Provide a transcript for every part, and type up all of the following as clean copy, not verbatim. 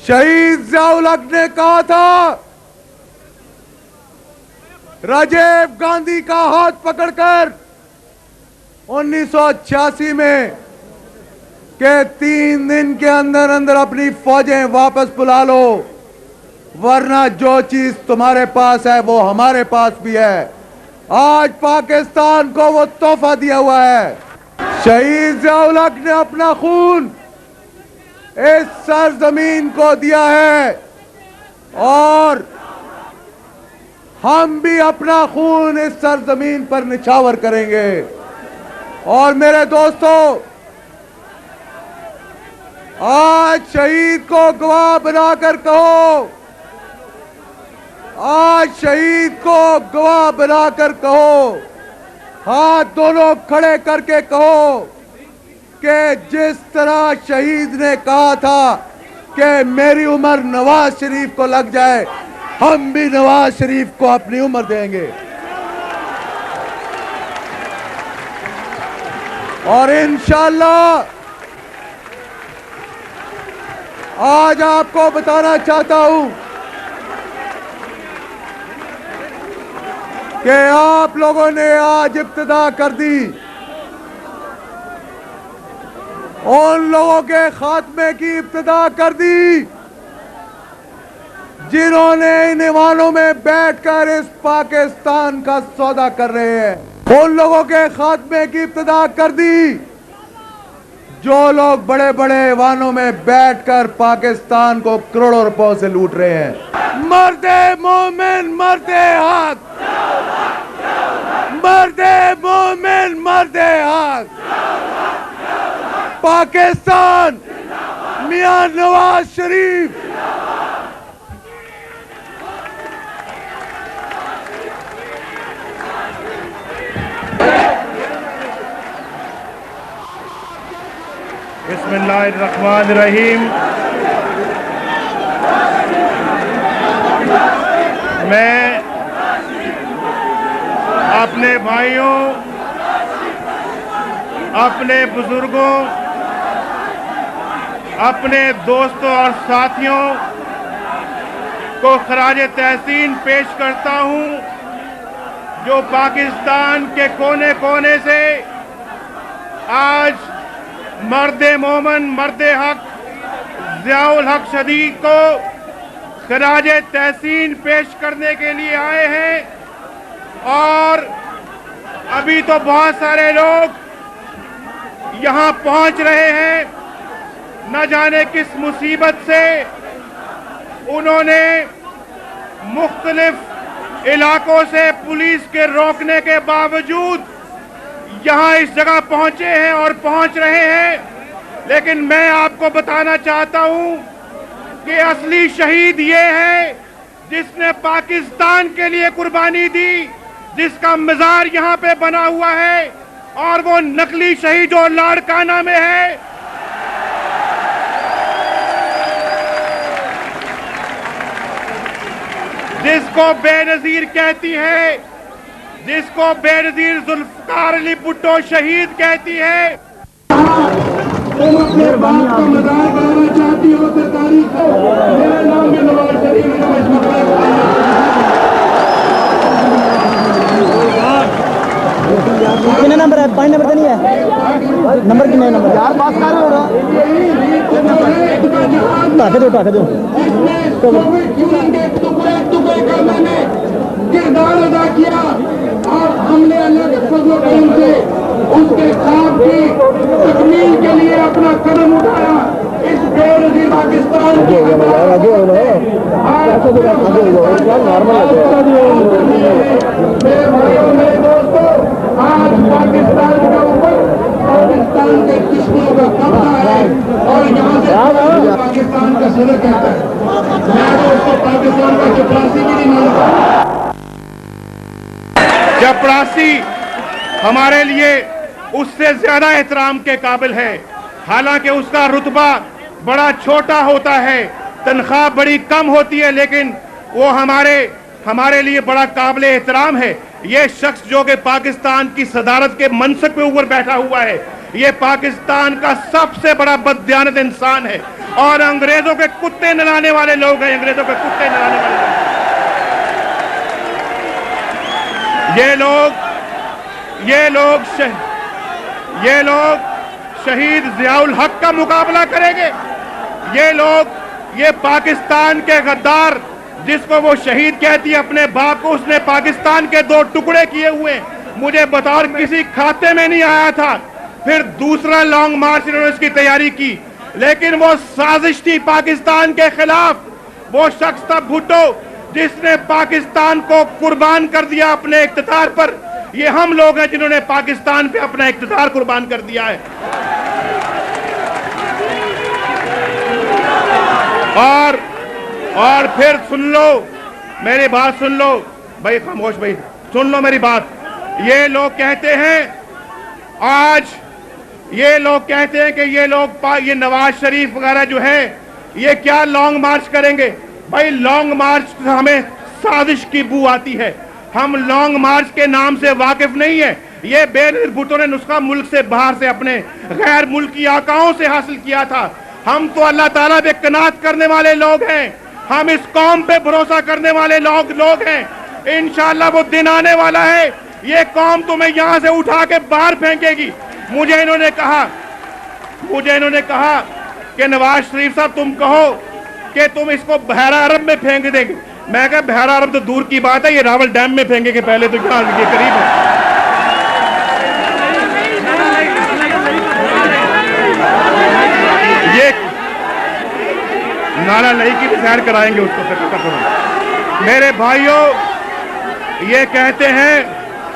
शहीद ज़ियाउल हक ने कहा था राजीव गांधी का हाथ पकड़कर 1986 में कि 3 दिन के अंदर अंदर अपनी फौजें वापस बुला लो, वरना जो चीज तुम्हारे पास है वो हमारे पास भी है। आज पाकिस्तान को वो तोहफा दिया हुआ है। शहीद ज़ियाउल हक ने अपना खून इस सरजमीन को दिया है और हम भी अपना खून इस सरजमीन पर निछावर करेंगे। और मेरे दोस्तों, आज शहीद को गवाह बनाकर कहो, आज शहीद को गवाह बनाकर कहो, हाथ दोनों खड़े करके कहो कि जिस तरह शहीद ने कहा था कि मेरी उम्र नवाज शरीफ को लग जाए, हम भी नवाज शरीफ को अपनी उम्र देंगे। और इंशाअल्लाह आज आपको बताना चाहता हूं कि आप लोगों ने आज इब्तिदा कर दी उन लोगों के खात्मे की इब्तिदा कर दी जिन्होंने इन ईवानों में बैठकर इस पाकिस्तान का सौदा कर रहे हैं। उन लोगों के खात्मे की इब्तिदा कर दी जो लोग बड़े बड़े ईवानों में बैठकर पाकिस्तान को करोड़ों रुपयों से लूट रहे हैं। मर्दे मोमिन मर्दे हक, मर्दे मोमिन मर्दे हक। पाकिस्तान मियां नवाज शरीफ। बिस्मिल्लाहिर्रहमानिर्रहीम। मैं अपने भाइयों, अपने बुजुर्गों, अपने दोस्तों और साथियों को खराज तहसीन पेश करता हूं जो पाकिस्तान के कोने कोने से आज मर्दे मोमन मर्दे हक ज़ियाउल हक शहीद को खराज तहसीन पेश करने के लिए आए हैं। और अभी तो बहुत सारे लोग यहाँ पहुँच रहे हैं। न जाने किस मुसीबत से उन्होंने मुख्तलिफ इलाकों से पुलिस के रोकने के बावजूद यहाँ इस जगह पहुंचे हैं और पहुंच रहे हैं। लेकिन मैं आपको बताना चाहता हूं कि असली शहीद ये है जिसने पाकिस्तान के लिए कुर्बानी दी, जिसका मजार यहाँ पे बना हुआ है, और वो नकली शहीद जो लाड़काना में है। जिसको बेनजीर कहती है, जिसको बेनजीर जुल्फकार अली भुट्टो शहीद कहती है। तुम अपने बाप का मजार बनाना चाहती हो तो तारीख हो। मेरा नाम भी नवाज शरीफ कितने नंबर है? 5 नंबर तो नहीं है। नंबर कितने नंबर? यार पास कर रहे हो। टाके दो टुकड़े का मैंने किरदार अदा किया और हमने अल्लाह के फजल करम से उसके ख्वाब की तकमील के लिए अपना कदम उठाया। इस बेनजीर पाकिस्तान की मेरे भाइयों मेरे दोस्तों, आज पाकिस्तान के ऊपर पाकिस्तान के दुश्मनों का कब्जा है और यहाँ से पाकिस्तान का सदर कहता है। मैं तो उसको पाकिस्तान का चपरासी भी नहीं मानता। चपरासी हमारे लिए उससे ज्यादा एहतराम के काबिल है। हालांकि उसका रुतबा बड़ा छोटा होता है, तनख्वाह बड़ी कम होती है, लेकिन वो हमारे लिए बड़ा काबिल एहतराम है। ये शख्स जो कि पाकिस्तान की सदारत के मनसब पे ऊपर बैठा हुआ है, ये पाकिस्तान का सबसे बड़ा बददियानत इंसान है और अंग्रेजों के कुत्ते नहलाने वाले लोग हैं, अंग्रेजों के कुत्ते नहलाने वाले लोग। ये लोग शहीद जियाउल हक का मुकाबला करेंगे। ये पाकिस्तान के गद्दार, जिसको वो शहीद कहती है अपने बाप को, उसने पाकिस्तान के 2 टुकड़े किए हुए, मुझे बतौर किसी खाते में नहीं आया था। फिर दूसरा लॉन्ग मार्च इन्होंने इसकी तैयारी की, लेकिन वो साजिश थी पाकिस्तान के खिलाफ। वो शख्स था भुट्टो, जिसने पाकिस्तान को कुर्बान कर दिया अपने इख्तियार पर। ये हम लोग हैं जिन्होंने पाकिस्तान पे अपना इख्तियार कुर्बान कर दिया है। और फिर सुन लो मेरी बात, सुन लो भाई, खामोश भाई, सुन लो मेरी बात। ये लोग कहते हैं कि ये नवाज शरीफ वगैरह जो है ये क्या लॉन्ग मार्च करेंगे। भाई लॉन्ग मार्च से हमें साजिश की बू आती है। हम लॉन्ग मार्च के नाम से वाकिफ नहीं है। ये बेनजीर भुट्टो ने नुस्खा मुल्क से बाहर से अपने गैर मुल्की आकाओं से हासिल किया था। हम तो अल्लाह ताला पे कनात करने वाले लोग हैं, हम इस कौम पे भरोसा करने वाले लोग हैं। इंशाअल्लाह वो दिन आने वाला है, ये कौम तुम्हें यहां से उठा के बाहर फेंकेगी। मुझे इन्होंने कहा कि नवाज शरीफ साहब तुम कहो कि तुम इसको बहरा अरब में फेंक देंगे। मैं कहा बहरा अरब तो दूर की बात है, ये रावल डैम में फेंकेंगे पहले, तो यहाँ ये करीब है। ये नाला लई की भी सैर कराएंगे उसको। मेरे भाइयों, ये कहते हैं,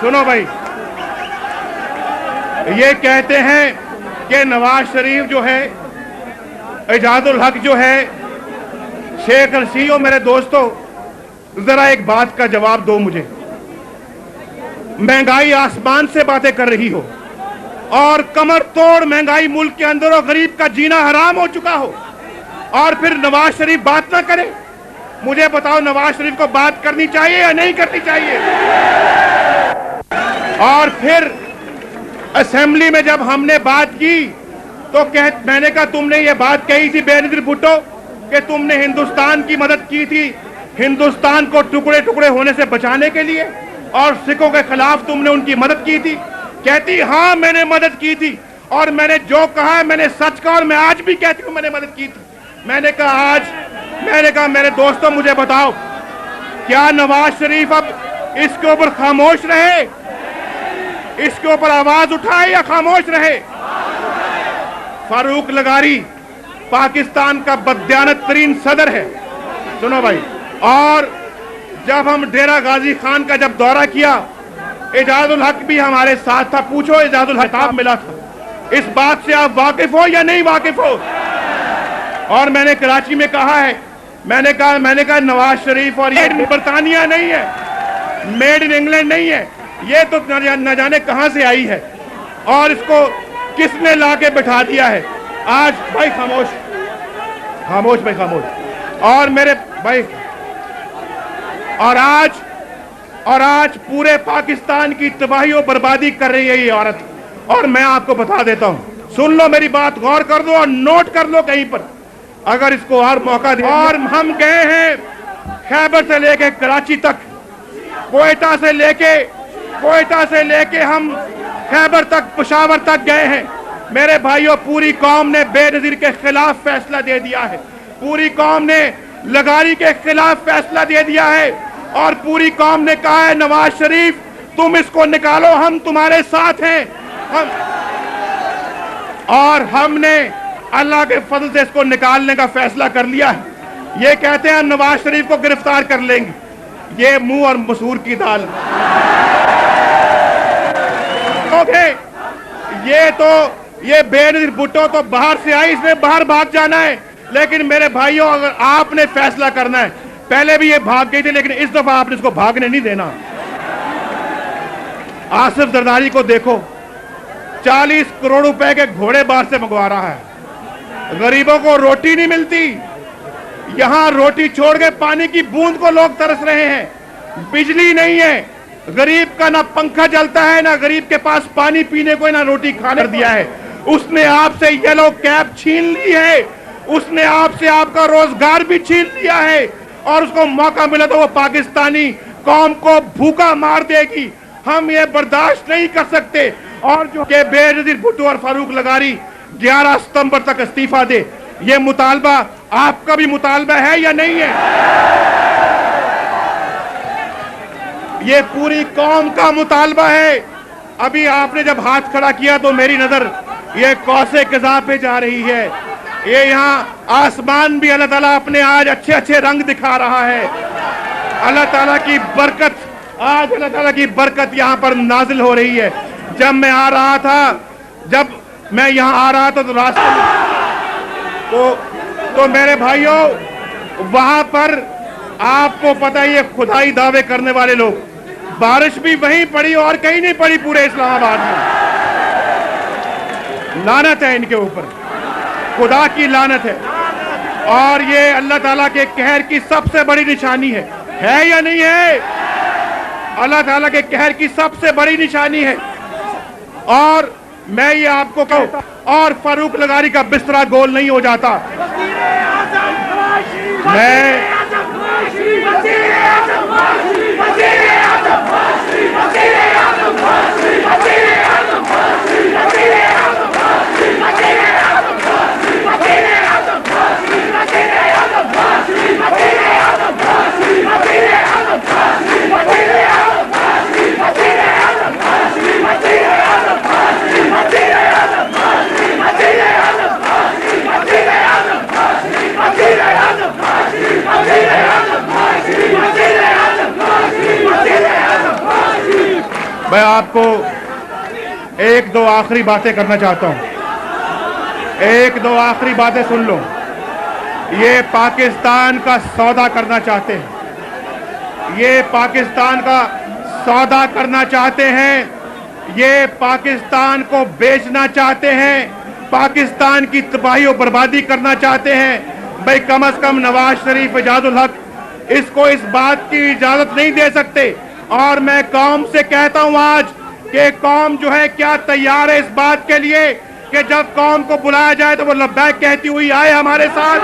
सुनो भाई, ये कहते हैं कि नवाज शरीफ जो है, एजाजुल हक जो है, शेख रशीद, और मेरे दोस्तों जरा एक बात का जवाब दो मुझे। महंगाई आसमान से बातें कर रही हो और कमर तोड़ महंगाई मुल्क के अंदर और गरीब का जीना हराम हो चुका हो, और फिर नवाज शरीफ बात ना करे। मुझे बताओ नवाज शरीफ को बात करनी चाहिए या नहीं करनी चाहिए? और फिर असेंबली में जब हमने बात की तो मैंने कहा तुमने ये बात कही थी बेनजीर भुट्टो कि तुमने हिंदुस्तान की मदद की थी, हिंदुस्तान को टुकड़े टुकड़े होने से बचाने के लिए, और सिखों के खिलाफ तुमने उनकी मदद की थी। कहती हाँ मैंने मदद की थी, और मैंने जो कहा मैंने सच कहा, और मैं आज भी कहती हूँ मैंने मदद की थी। मैंने कहा मेरे दोस्तों मुझे बताओ, क्या नवाज शरीफ अब इसके ऊपर खामोश रहे, इसके ऊपर आवाज उठाए या खामोश रहे? फारूक लगारी पाकिस्तान का बददियानत तरीन सदर है, सुनो भाई। और जब हम डेरा गाजी खान का जब दौरा किया, एजाजुल हक भी हमारे साथ था। पूछो एजाजुल हक मिला था, इस बात से आप वाकिफ हो या नहीं वाकिफ हो? और मैंने कराची में कहा है, मैंने कहा नवाज शरीफ और ये बरतानिया नहीं है, मेड इन इंग्लैंड नहीं है, ये तो न जाने कहां से आई है, और इसको किसने लाके बैठा दिया है। आज भाई खामोश भाई खामोश। और मेरे भाई, और आज पूरे पाकिस्तान की तबाही और बर्बादी कर रही है ये औरत। और मैं आपको बता देता हूं, सुन लो मेरी बात, गौर कर दो और नोट कर लो कहीं पर, अगर इसको और मौका दे। और हम गए हैं खैबर से लेके कराची तक, कोयटा से लेके हम खैबर तक, पेशावर तक गए हैं। मेरे भाइयों, पूरी कौम ने बेनजीर के खिलाफ फैसला दे दिया है, पूरी कौम ने लगारी के खिलाफ फैसला दे दिया है, और पूरी कौम ने कहा है नवाज शरीफ तुम इसको निकालो, हम तुम्हारे साथ हैं। और हमने अल्लाह के फजल से इसको निकालने का फैसला कर लिया है। ये कहते हैं नवाज शरीफ को गिरफ्तार कर लेंगे, ये मुंह और मसूर की दाल। ये बेनजीर भुट्टो तो बाहर से आई, इसने बाहर भाग जाना है। लेकिन मेरे भाइयों, अगर आपने फैसला करना है, पहले भी ये भाग गई थी, लेकिन इस दफा आपने इसको भागने नहीं देना। आसिफ जरदारी को देखो, 40 करोड़ रुपए के घोड़े बाहर से मंगवा रहा है, गरीबों को रोटी नहीं मिलती। यहां रोटी छोड़ के पानी की बूंद को लोग तरस रहे हैं, बिजली नहीं है, गरीब का ना पंखा जलता है, ना गरीब के पास पानी पीने को, ना रोटी खाने दिया है। उसने आपसे येलो कैप छीन ली है, उसने आपसे आपका रोजगार भी छीन लिया है, और उसको मौका मिला तो वो पाकिस्तानी कौम को भूखा मार देगी। हम ये बर्दाश्त नहीं कर सकते। और जो के बेनजीर भुट्टो और फारूक लगारी 11 सितंबर तक इस्तीफा दे, ये मुतालबा आपका भी मुतालबा है या नहीं है? ये पूरी कौम का मुतालबा है। अभी आपने जब हाथ खड़ा किया तो मेरी नजर ये कौसे कज़ा पे जा रही है। ये यहाँ आसमान भी अल्लाह ताला अपने आज अच्छे अच्छे रंग दिखा रहा है। अल्लाह ताला की बरकत, आज अल्लाह ताला की बरकत यहाँ पर नाजिल हो रही है। जब मैं आ रहा था तो रास्ते में तो मेरे भाइयों, वहां पर आपको पता ही है, खुदाई दावे करने वाले लोग, बारिश भी वहीं पड़ी और कहीं नहीं पड़ी पूरे इस्लामाबाद में। लानत है इनके ऊपर, खुदा की लानत है। और ये अल्लाह ताला के कहर की सबसे बड़ी निशानी है या नहीं है? अल्लाह ताला के कहर की सबसे बड़ी निशानी है। और मैं ये आपको कहूं, और फारूक लगारी का बिस्तरा गोल नहीं हो जाता। मैं आपको एक दो आखिरी बातें करना चाहता हूं। एक दो आखिरी बातें सुन लो। ये पाकिस्तान का सौदा करना चाहते हैं, ये पाकिस्तान का सौदा करना चाहते हैं, ये पाकिस्तान को बेचना चाहते हैं, पाकिस्तान की तबाही और बर्बादी करना चाहते हैं। भाई कम से कम नवाज शरीफ, एजाजुल हक इसको इस बात की इजाजत नहीं दे सकते। और मैं कौम से कहता हूं आज कि कौम जो है क्या तैयार है इस बात के लिए कि जब कौम को बुलाया जाए तो वो लब्बैक कहती हुई आए हमारे साथ?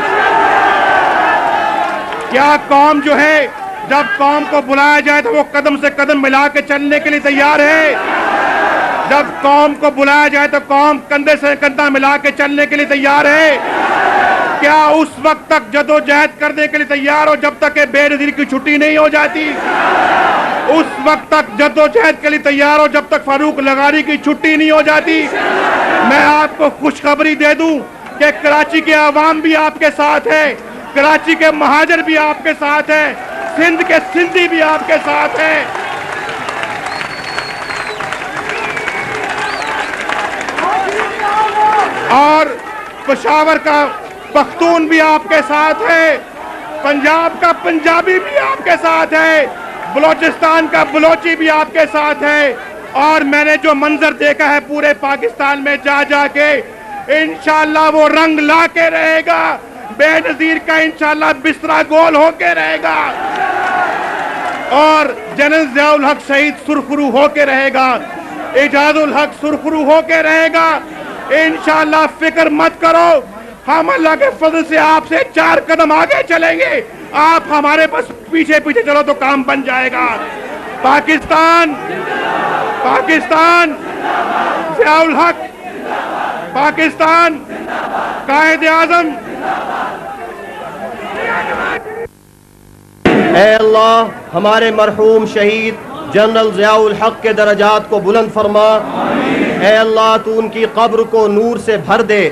क्या कौम जो है जब कौम को बुलाया जाए तो वो कदम से कदम मिला के चलने के लिए तैयार है? जब कौम को बुलाया जाए तो कौम कंधे से कंधा मिला के चलने के लिए तैयार है? क्या उस वक्त तक जदोजहद करने के लिए तैयार हो जब तक बेनजीर की छुट्टी नहीं हो जाती? उस वक्त तक जद्दोजहद के लिए तैयार हो जब तक फारूक लगारी की छुट्टी नहीं हो जाती? मैं आपको खुशखबरी दे दूं कि कराची के अवाम भी आपके साथ है, कराची के महाजर भी आपके साथ है, सिंध के सिंधी भी आपके साथ है। और पेशावर का पख्तून भी आपके साथ है, पंजाब का पंजाबी भी आपके साथ है, बलोचिस्तान का बलोची भी आपके साथ है। और मैंने जो मंजर देखा है पूरे पाकिस्तान में जा जाके, इंशाअल्लाह वो रंग ला के रहेगा। बेनजीर का इंशाअल्लाह बिस्तरा गोल होके रहेगा और जनरल ज़ियाउल हक शहीद सुरखरू होके रहेगा, एजाजुल हक सुरखरू होके रहेगा। इंशाअल्लाह फिक्र मत करो, हम अल्लाह के फजल से आपसे 4 कदम आगे चलेंगे। आप हमारे बस पीछे पीछे चलो तो काम बन जाएगा। पाकिस्तान, पाकिस्तान, ज़ियाउल हक, पाकिस्तान, कायद आज़म। ऐ अल्लाह हमारे मरहूम शहीद जनरल ज़ियाउल हक के दरजात को बुलंद फरमा। ऐ अल्लाह तू उनकी कब्र को नूर से भर दे।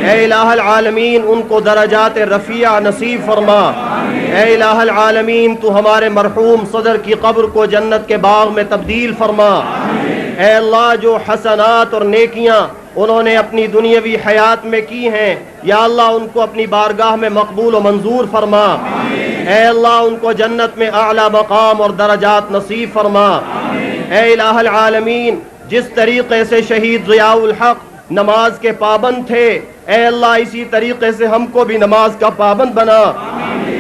ऐ इलाहुल आलमीन उनको दरजात रफ़िया नसीब फरमा। ऐ इलाहुल आलमीन तू हमारे मरहूम सदर की कब्र को जन्नत के बाग में तब्दील फरमा। ऐ अल्लाह जो हसनात और नेकियां उन्होंने अपनी दुनियावी हयात में की हैं, या अल्लाह उनको अपनी बारगाह में मकबूल और मंजूर फरमा। ऐ अल्लाह उनको जन्नत में आला मकाम और दरजात नसीब फरमा। ऐ इलाहुल आलमीन जिस तरीके से शहीद ज़ियाउल हक नमाज के पाबंद थे, ऐ अल्लाह इसी तरीके से हमको भी नमाज का पाबंद बना।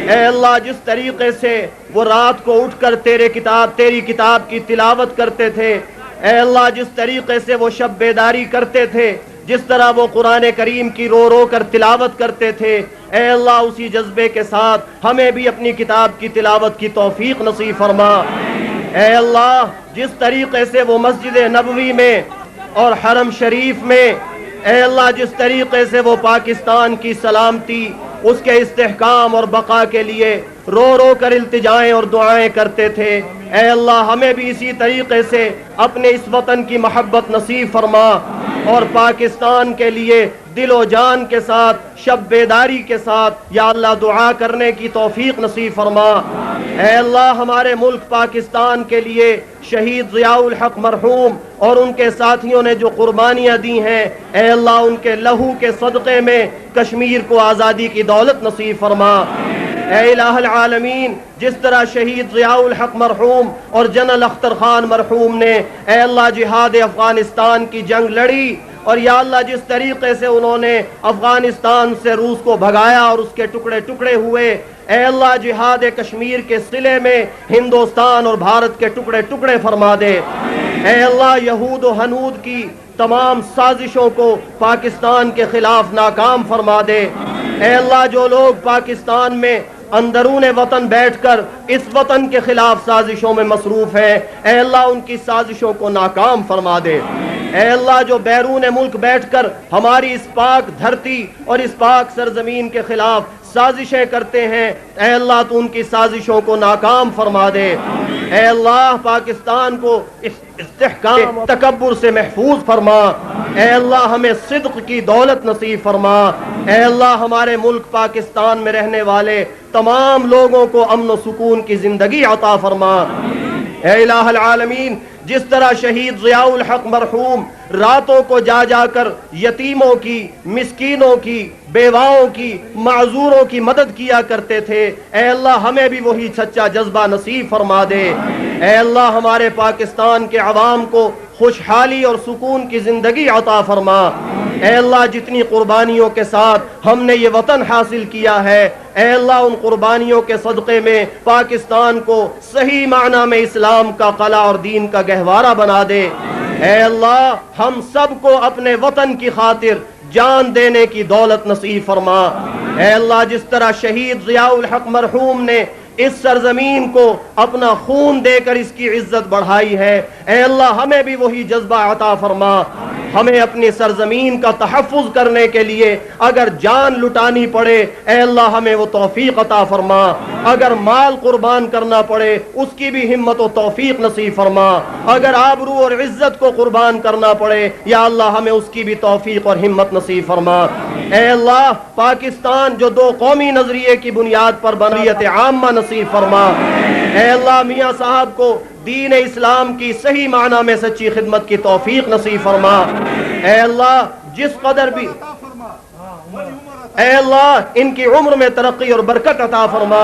ऐ अल्लाह जिस तरीके से वो रात को उठकर तेरी किताब की तिलावत करते थे, ऐ अल्लाह जिस तरीके से वो शब बेदारी करते थे, جس طرح وہ قرآن کریم کی رو رو کر تلاوت کرتے تھے، اے اللہ اسی جذبے کے ساتھ ہمیں بھی اپنی کتاب کی تلاوت کی توفیق نصیب فرما۔ اے اللہ جس طریقے سے وہ مسجد نبوی میں اور حرم شریف میں، اے اللہ جس طریقے سے وہ پاکستان کی سلامتی، اس کے استحکام اور بقا کے لیے رو رو کر التجائیں اور دعائیں کرتے تھے، اے اللہ ہمیں بھی اسی طریقے سے اپنے اس وطن کی محبت نصیب فرما اور پاکستان کے لیے دل و جان کے ساتھ، شب بیداری کے ساتھ یا اللہ دعا کرنے کی توفیق نصیب فرما۔ اے اللہ ہمارے ملک پاکستان کے لیے شہید ضیاء الحق مرحوم اور ان کے ساتھیوں نے جو قربانیاں دی ہیں، اے اللہ ان کے لہو کے صدقے میں کشمیر کو آزادی کی دولت نصیب فرما۔ اے الہ العالمین جس طرح شہید ضیاء الحق مرحوم اور جنرل اختر خان مرحوم نے اے اللہ جہاد افغانستان کی جنگ لڑی، اور یا اللہ جس طریقے سے انہوں نے افغانستان سے روس کو بھگایا اور اس کے ٹکڑے ٹکڑے ہوئے، اے اللہ جہاد کشمیر کے صلے میں ہندوستان اور بھارت کے ٹکڑے ٹکڑے فرما دے۔ اے اللہ یہود و ہنود کی تمام سازشوں کو پاکستان کے خلاف ناکام فرما دے۔ اے اللہ جو لوگ پاکستان میں اندرون وطن بیٹھ کر اس وطن کے خلاف سازشوں میں مصروف ہیں، اے اللہ ان کی سازشوں کو ناکام فرما دے۔ اے اللہ جو بیرون ملک بیٹھ کر ہماری اس پاک دھرتی اور اس پاک سرزمین کے خلاف سازشیں کرتے ہیں، اے اللہ تو ان کی سازشوں کو ناکام فرما دے۔ اے اللہ پاکستان کو استحکام تکبر سے محفوظ فرما۔ اے اللہ ہمیں صدق کی دولت نصیب فرما۔ اے اللہ ہمارے ملک پاکستان میں رہنے والے تمام لوگوں کو امن و سکون کی زندگی عطا فرما۔ اے الہ العالمین جس طرح شہید ضیاء الحق مرحوم راتوں کو جا جا کر یتیموں کی، مسکینوں کی، بیواؤں کی، معذوروں کی مدد کیا کرتے تھے، اے اللہ ہمیں بھی وہی سچا جذبہ نصیب فرما دے۔ اے اللہ ہمارے پاکستان کے عوام کو خوشحالی اور سکون کی زندگی عطا فرما۔ اے اللہ جتنی قربانیوں کے ساتھ ہم نے یہ وطن حاصل کیا ہے، اے اللہ ان قربانیوں کے صدقے میں پاکستان کو صحیح معنی میں اسلام کا قلعہ اور دین کا گہوارہ بنا دے۔ اے اللہ ہم سب کو اپنے وطن کی خاطر جان دینے کی دولت نصیب فرما۔ اے اللہ جس طرح شہید ضیاء الحق مرحوم نے اس سرزمین کو اپنا خون دے کر اس کی عزت بڑھائی ہے، اے اللہ ہمیں بھی وہی جذبہ عطا فرما۔ ہمیں اپنی سرزمین کا تحفظ کرنے کے لیے اگر جان لٹانی پڑے، اے اللہ ہمیں وہ توفیق عطا فرما۔ اگر مال قربان کرنا پڑے اس کی بھی ہمت و توفیق نصیب فرما۔ اگر آبرو اور عزت کو قربان کرنا پڑے یا اللہ ہمیں اس کی بھی توفیق اور ہمت نصیب فرما۔ اے اللہ پاکستان جو دو قومی نظریے کی بنیاد پر بنیت عامہ نصیب فرما۔ اے اللہ میاں صاحب کو دین اسلام کی صحیح معنی میں سچی خدمت کی توفیق نصیب فرما۔ اے اللہ جس قدر بھی اے اللہ ان کی عمر میں ترقی اور برکت عطا فرما۔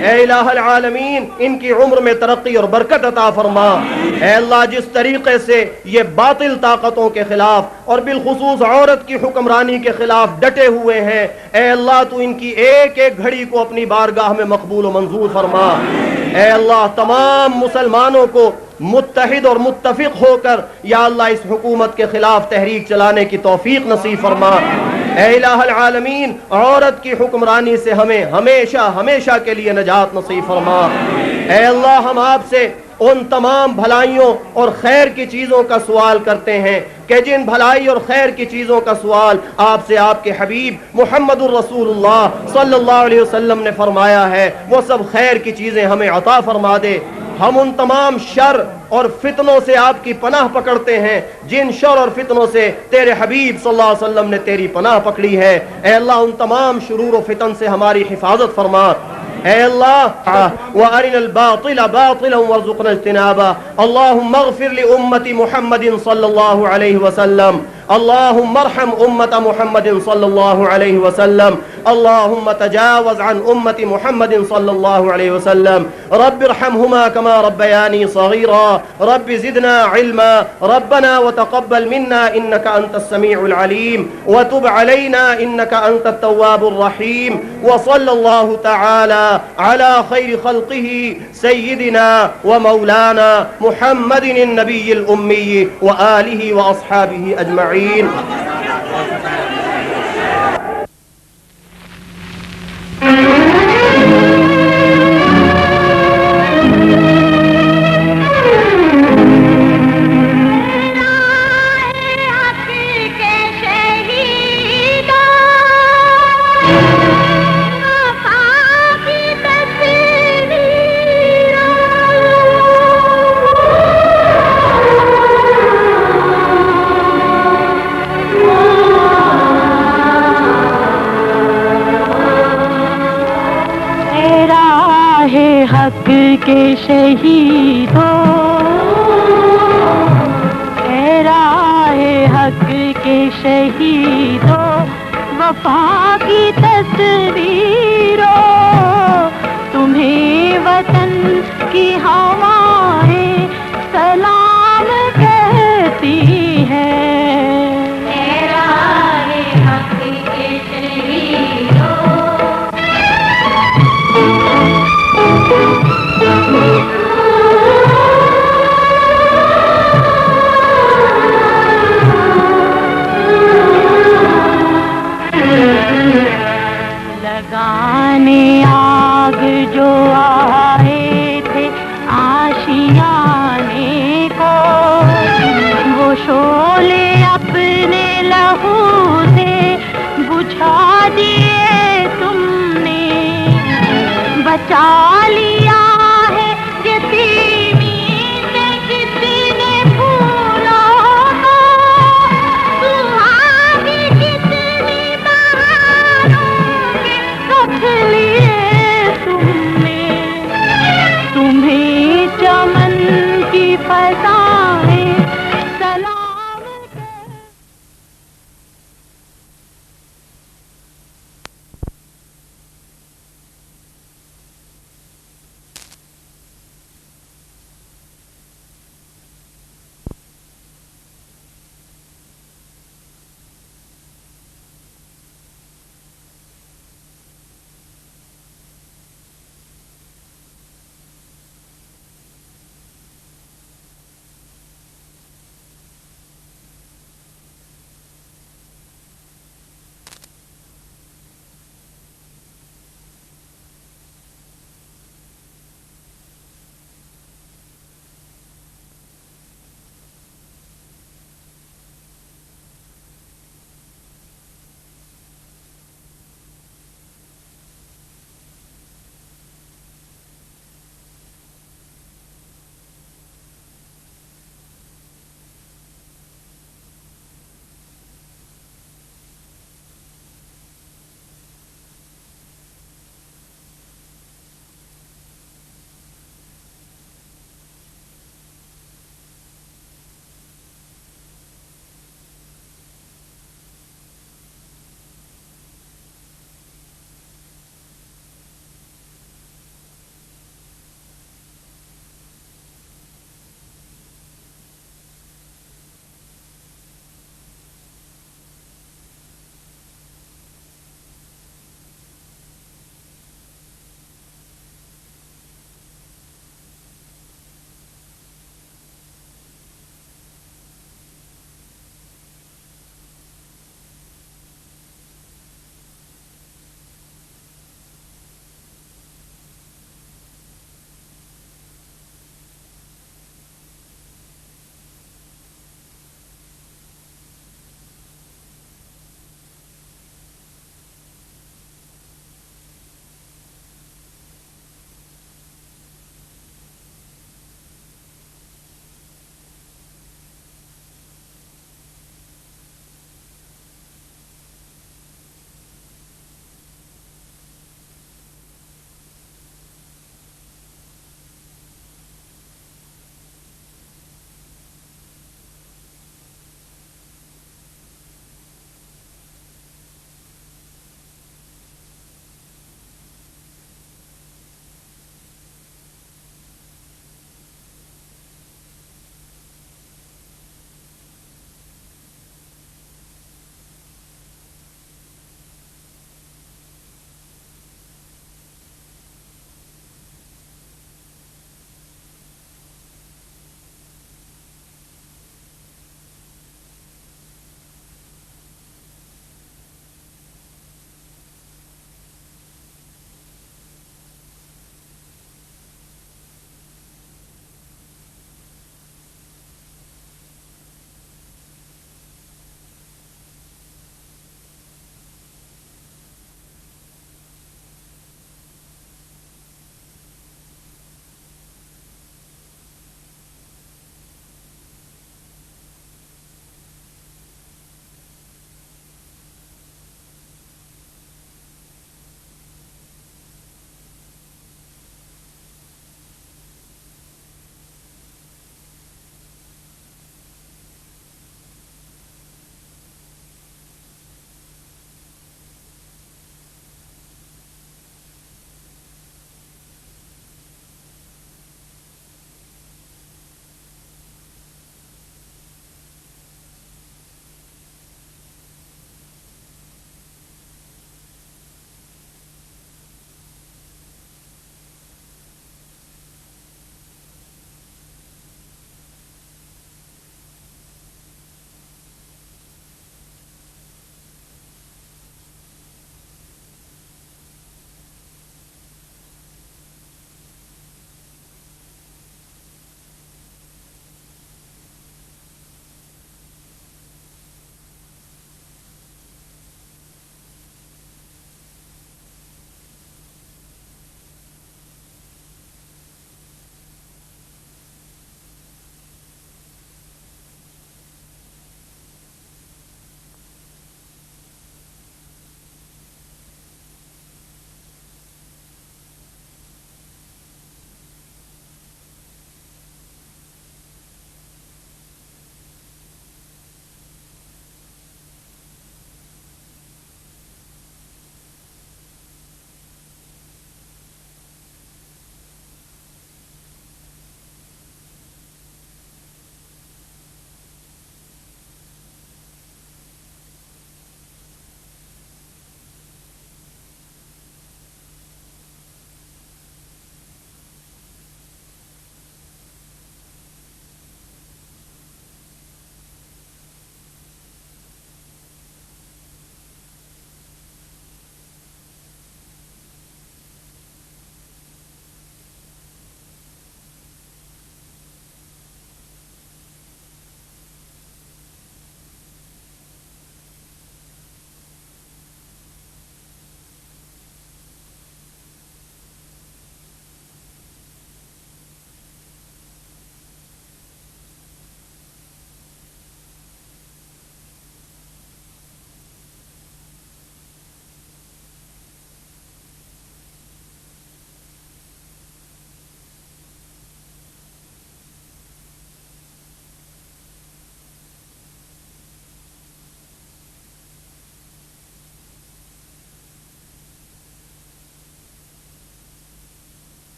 اے الہ العالمین ان کی عمر میں ترقی اور برکت عطا فرما۔ اے اللہ جس طریقے سے یہ باطل طاقتوں کے خلاف اور بالخصوص عورت کی حکمرانی کے خلاف ڈٹے ہوئے ہیں، اے اللہ تو ان کی ایک ایک گھڑی کو اپنی بارگاہ میں مقبول و منظور فرما۔ اے اللہ تمام مسلمانوں کو متحد اور متفق ہو کر یا اللہ اس حکومت کے خلاف تحریک چلانے کی توفیق نصیب فرما۔ اے الہ العالمین عورت کی حکمرانی سے ہمیں ہمیشہ ہمیشہ کے لیے نجات نصیب فرما۔ اے اللہ ہم آپ سے ان تمام بھلائیوں اور خیر کی چیزوں کا سوال کرتے ہیں کہ جن بھلائی اور خیر کی چیزوں کا سوال آپ سے آپ کے حبیب محمد الرسول اللہ صلی اللہ علیہ وسلم نے فرمایا ہے، وہ سب خیر کی چیزیں ہمیں عطا فرما دے۔ ہم ان تمام شر اور فتنوں سے آپ کی پناہ پکڑتے ہیں جن شر اور فتنوں سے تیرے حبیب صلی اللہ علیہ وسلم نے تیری پناہ پکڑی ہے۔ اے اللہ ان تمام شرور و فتن سے ہماری حفاظت فرما۔ اے اللہ وارنا الباطل باطلا وارزقنا اجتنابا۔ اللهم اغفر لأمة محمد صلی اللہ علیہ وسلم۔ اللهم ارحم أمة محمد صلى الله عليه وسلم. اللهم تجاوز عن أمة محمد صلى الله عليه وسلم. رب ارحمهما كما ربياني صغيرا. رب زدنا علما. ربنا وتقبل منا إنك أنت السميع العليم وتب علينا إنك أنت التواب الرحيم. وصلى الله تعالى على خير خلقه سيدنا ومولانا محمد النبي الأمي وآله وأصحابه أجمعين. हक के शहीदों, ए राहे हक के शहीदों, वफा की तस्वीरों, तुम्हें वतन की हवाएं सलाम कहती है। ए राहे हक के शहीदों, लगाने आग जो आए थे आशियाने को, वो शोले अपने लहू से बुझा दिए तुमने, बचा